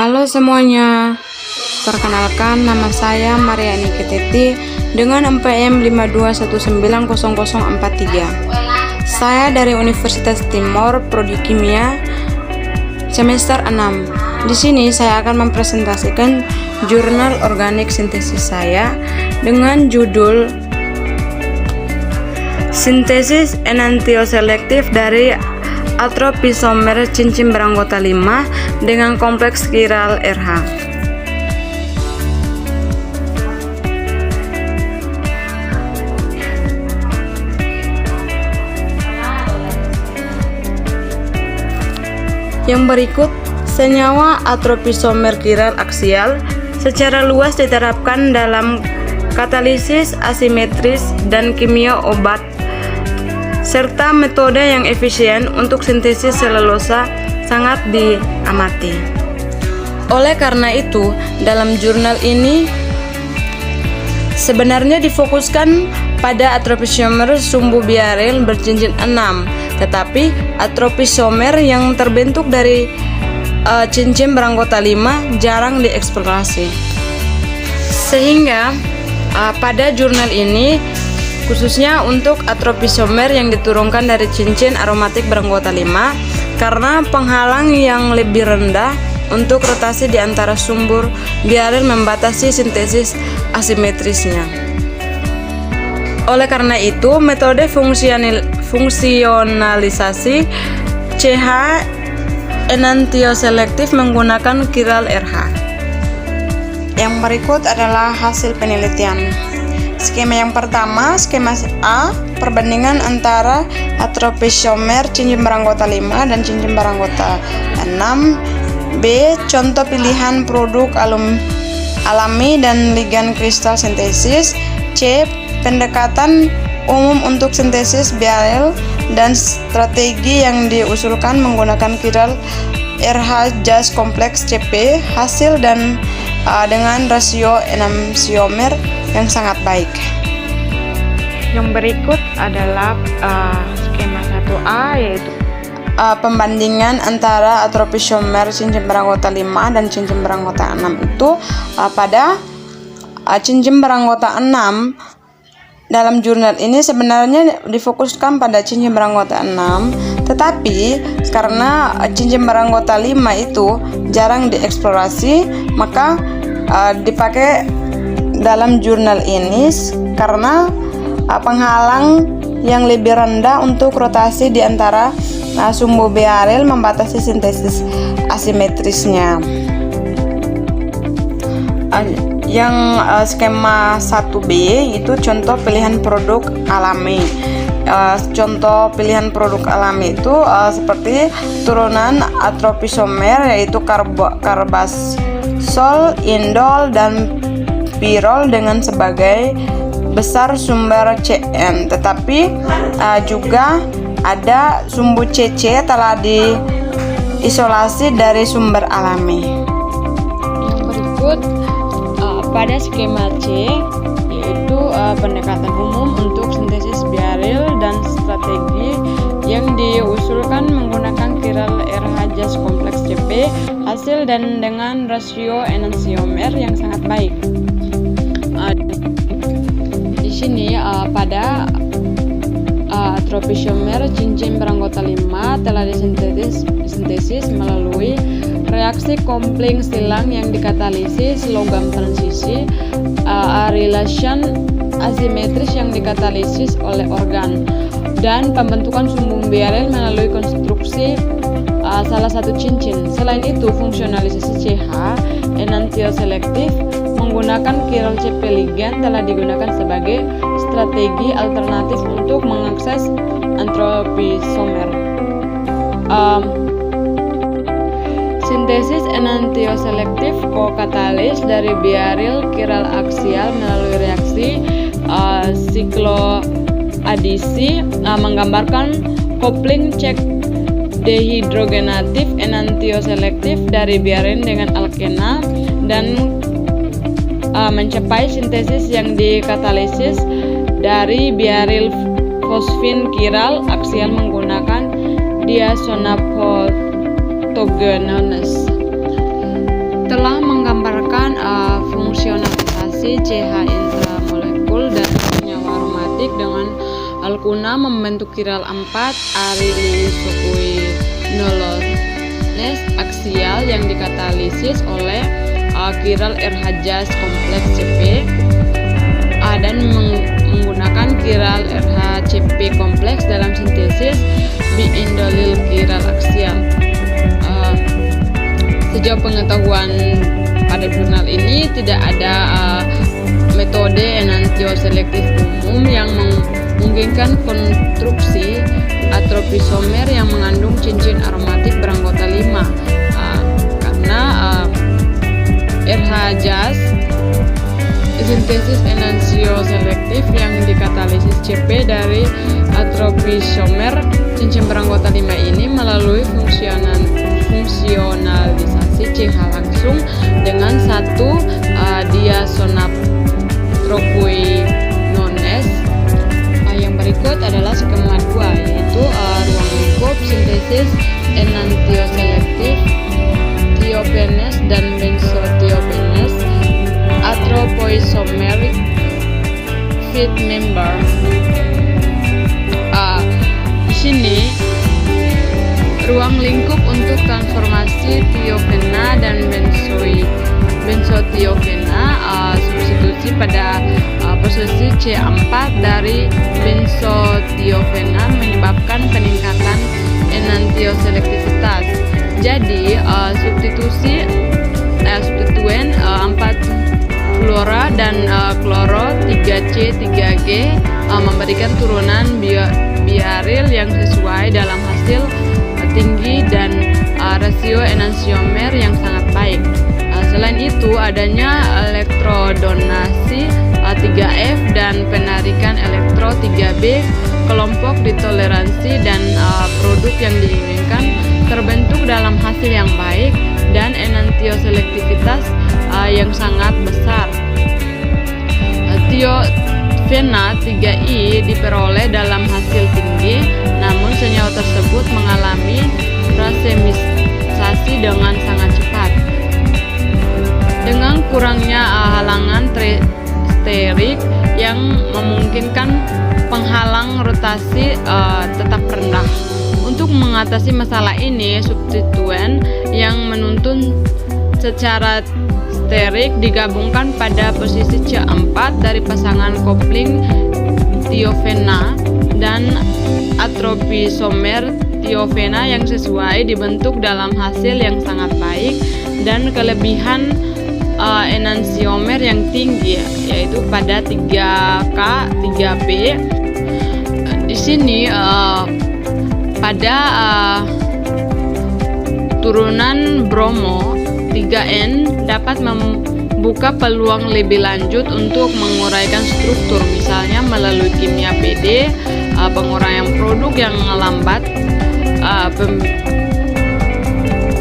Halo semuanya, perkenalkan nama saya Mariani Keteti dengan MPM 52190043. Saya dari Universitas Timor, Prodi Kimia, semester 6. Di sini saya akan mempresentasikan jurnal organik sintesis saya dengan judul Sintesis enantioselektif dari atropisomer cincin beranggota 5 dengan kompleks chiral RH. Yang berikut, senyawa atropisomer chiral aksial secara luas diterapkan dalam katalisis asimetris dan kimia obat serta metode yang efisien untuk sintesis selulosa sangat diamati. Oleh karena itu, dalam jurnal ini sebenarnya difokuskan pada atropisomer sumbu biaril bercincin 6, tetapi atropisomer yang terbentuk dari cincin beranggota 5 jarang dieksplorasi. Sehingga pada jurnal ini khususnya untuk atropisomer yang diturunkan dari cincin aromatik beranggota 5 karena penghalang yang lebih rendah untuk rotasi di antara sumber biaril membatasi sintesis asimetrisnya. Oleh karena itu, metode fungsionalisasi CH enantioselektif menggunakan chiral RH. Yang berikut adalah hasil penelitian. Skema yang pertama, skema A, perbandingan antara atropisomer cincin beranggota 5 dan cincin beranggota 6. B, contoh pilihan produk alami dan ligan kristal sintesis. C, pendekatan umum untuk sintesis biaril dan strategi yang diusulkan menggunakan chiral RH jas kompleks CP. Hasil dan dengan rasio enantiomer yang sangat baik. Yang berikut adalah skema 1A, yaitu pembandingan antara atropisomer cincin beranggota 5 dan cincin beranggota 6 itu pada cincin beranggota 6 dalam jurnal ini sebenarnya difokuskan pada cincin beranggota 6, tetapi karena cincin beranggota 5 itu jarang dieksplorasi, maka dipakai dalam jurnal ini karena penghalang yang lebih rendah untuk rotasi di antara sumbu biaril membatasi sintesis asimetrisnya. Yang skema 1B itu contoh pilihan produk alami. Contoh pilihan produk alami itu seperti turunan atropisomer, yaitu karbasol, indol, dan pirol dengan sebagai besar sumber CN, tetapi juga ada sumbu CC telah diisolasi dari sumber alami. Yang berikut pada skema C, yaitu pendekatan umum untuk sintesis biaril dan strategi yang diusulkan menggunakan chiral RH jas kompleks CP. Hasil dan dengan rasio enantiomer yang sangat baik. Di sini pada atropisomer cincin beranggota 5 telah disintesis melalui reaksi kopling silang yang dikatalisis logam transisi, relation asimetris yang dikatalisis oleh organ, dan pembentukan sumbu biaril melalui konstruksi salah satu cincin. Selain itu, fungsionalisasi CH enantioselektif menggunakan chiral CP ligan telah digunakan sebagai strategi alternatif untuk mengakses atropisomer. Sintesis enantioselektif kokatalis dari biaril chiral aksial melalui reaksi sikloadisi menggambarkan kopling cek dehidrogenatif enantioselektif dari biarin dengan alkena dan mencapai sintesis yang dikatalisis dari biaril fosfin chiral aksial menggunakan diazonaphotogenones. CH intramolekul dan senyawa aromatik dengan alkuna membentuk kiral 4 arilisopioinolones aksial yang dikatalisis oleh kiral RH jas kompleks CP dan menggunakan kiral RH CP kompleks dalam sintesis biindolil kiral aksial. Sejauh pengetahuan pada jurnal ini tidak ada metode enantioselektif umum yang memungkinkan konstruksi atropisomer yang mengandung cincin aromatik beranggota 5 karena RH jas sintesis enantioselektif yang dikatalisis CP dari atropisomer cincin beranggota 5 ini melalui fungsionalisasi CH langsung dengan satu diazonatropuinones. Yang berikut adalah skema 2, yaitu ruang lingkup sintesis enantioselektif thiopenes dan benzothiopenes atropoisomeric feed member. Di sini ruang lingkup untuk transformasi thiopena dan benzothiopena substitusi pada posisi C4 dari benzothiopena menyebabkan peningkatan enantioselektivitas. Jadi substituen 4 fluora dan kloro 3C 3G memberikan turunan biaril yang sesuai dalam hasil tinggi dan rasio enantiomer yang sangat baik. Selain itu, adanya elektrodonasi 3F dan penarikan elektro 3B kelompok ditoleransi dan produk yang diinginkan terbentuk dalam hasil yang baik dan enantioselektivitas yang sangat besar. Thiopena 3I diperoleh dalam hasil tinggi, namun senyawa tersebut mengalami racemisasi dengan sangat cepat. Dengan kurangnya halangan sterik yang memungkinkan penghalang rotasi tetap rendah. Untuk mengatasi masalah ini, substituen yang menuntun secara sterik digabungkan pada posisi C4 dari pasangan kopling thiopena dan atropisomer thiopena yang sesuai dibentuk dalam hasil yang sangat baik dan kelebihan enantiomer yang tinggi, yaitu pada 3K 3B. Di sini pada turunan bromo 3N dapat membuka peluang lebih lanjut untuk menguraikan struktur, misalnya melalui kimia PD, penguraian produk yang lambat.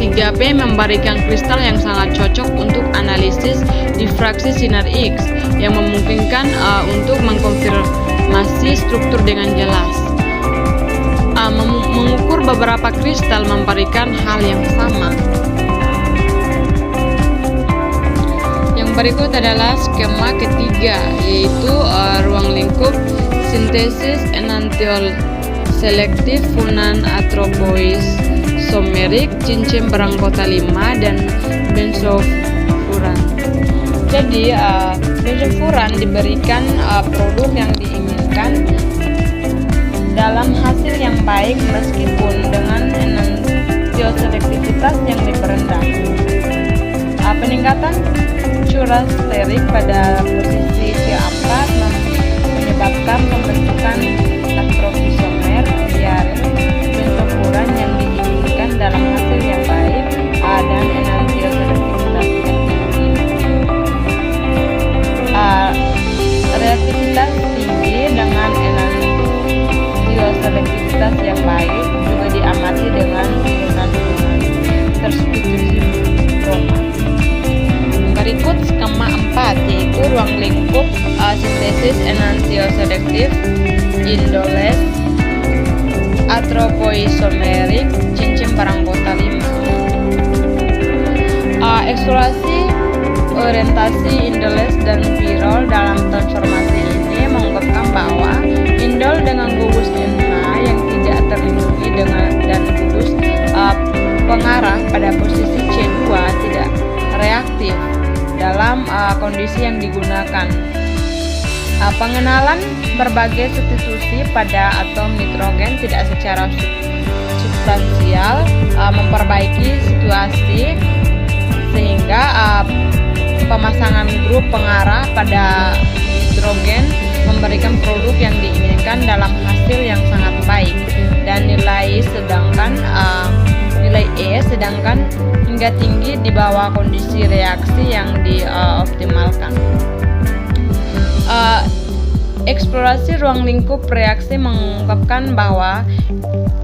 3P memberikan kristal yang sangat cocok untuk analisis difraksi sinar X yang memungkinkan untuk mengkonfirmasi struktur dengan jelas. Mengukur beberapa kristal memberikan hal yang sama. Yang berikut adalah skema ketiga, yaitu ruang lingkup sintesis enantioselektif funan atropoisomerik cincin beranggota 5 dan benzofuran. Jadi benzofuran diberikan produk yang diinginkan dalam hasil yang baik meskipun dengan enantioselektivitas yang diperendah. Peningkatan curah sterik pada posisi C4 menyebabkan pembentukan atropisomer biaril benzofuran yang diinginkan dalam hasil yang baik dan enantioselektivitas yang tinggi. Reaktivitas tinggi dengan enantioselektivitas yang baik juga diamati dengan turunan-turunan tersubstitusi broma. Berikut skema 4, yaitu ruang lingkup sintesis enantioselektif indoles atropoisomerik cincin beranggota 5. Eksplorasi orientasi Indoles dan pyrrole dalam transformasi ini mengungkapkan bahwa indol dengan gugus NH yang tidak terlindungi dan gugus pengarah pada posisi C2 tidak reaktif dalam kondisi yang digunakan. Pengenalan berbagai substitusi pada atom nitrogen tidak secara substansial memperbaiki situasi sehingga pemasangan grup pengarah pada nitrogen memberikan produk yang diinginkan dalam hasil yang sangat baik dan nilai E sedangkan hingga tinggi di bawah kondisi reaksi yang dioptimalkan. Eksplorasi ruang lingkup reaksi mengungkapkan bahwa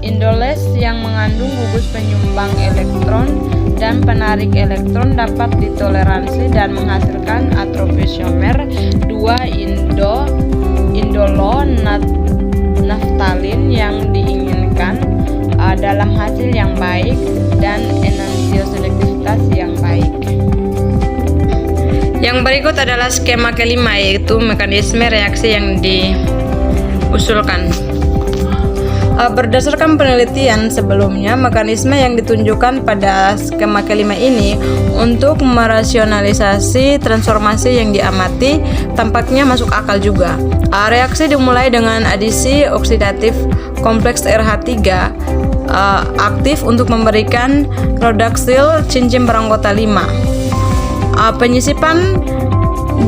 indoles yang mengandung gugus penyumbang elektron dan penarik elektron dapat ditoleransi dan menghasilkan atropisomer 2-indolo-naftalin yang diinginkan dalam hasil yang baik dan enantioselektivitas yang baik. Yang berikut adalah skema kelima, yaitu mekanisme reaksi yang diusulkan. Berdasarkan penelitian sebelumnya, mekanisme yang ditunjukkan pada skema kelima ini untuk merasionalisasi transformasi yang diamati tampaknya masuk akal juga. Reaksi dimulai dengan adisi oksidatif kompleks RH3 aktif untuk memberikan rodaksil cincin beranggota 5. Penyisipan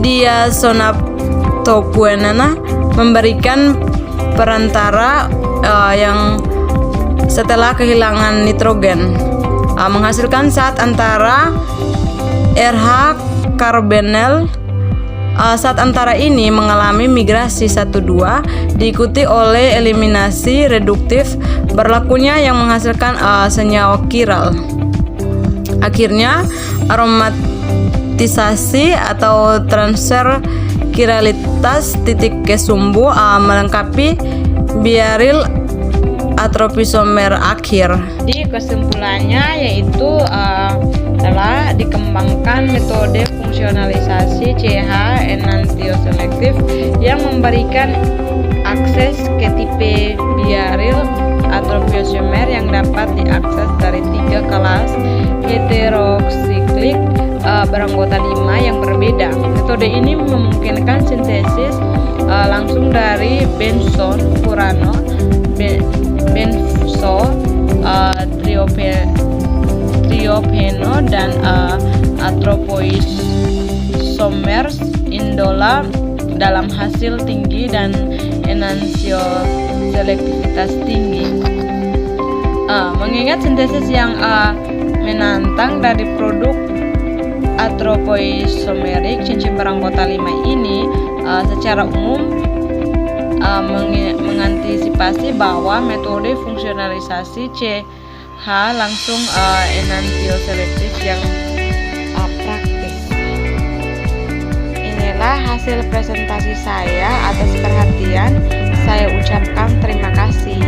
diazonatopuenana memberikan perantara yang setelah kehilangan nitrogen menghasilkan zat antara RH karbenel. Zat antara ini mengalami migrasi 1,2 diikuti oleh eliminasi reduktif berlakunya yang menghasilkan senyawa kiral. Akhirnya aromatisasi atau transfer kiralitas titik ke sumbu melengkapi biaril atropisomer akhir. Di kesimpulannya yaitu telah dikembangkan metode fungsionalisasi CH enantioselektif yang memberikan akses ke tipe biaril atropisomer yang dapat diakses dari 3 kelas heterosiklik beranggota 5 yang berbeda. Metode ini memungkinkan sintesis langsung dari benson, furano, benzo, triopeno dan atropoisomers indola dalam hasil tinggi dan enantioselektivitas tinggi. Mengingat sintesis yang menantang dari produk atropoisomerik cincin beranggota 5 ini secara umum mengantisipasi bahwa metode fungsionalisasi CH langsung enantioselektif yang praktis. Inilah hasil presentasi saya. Atas perhatian saya ucapkan terima kasih.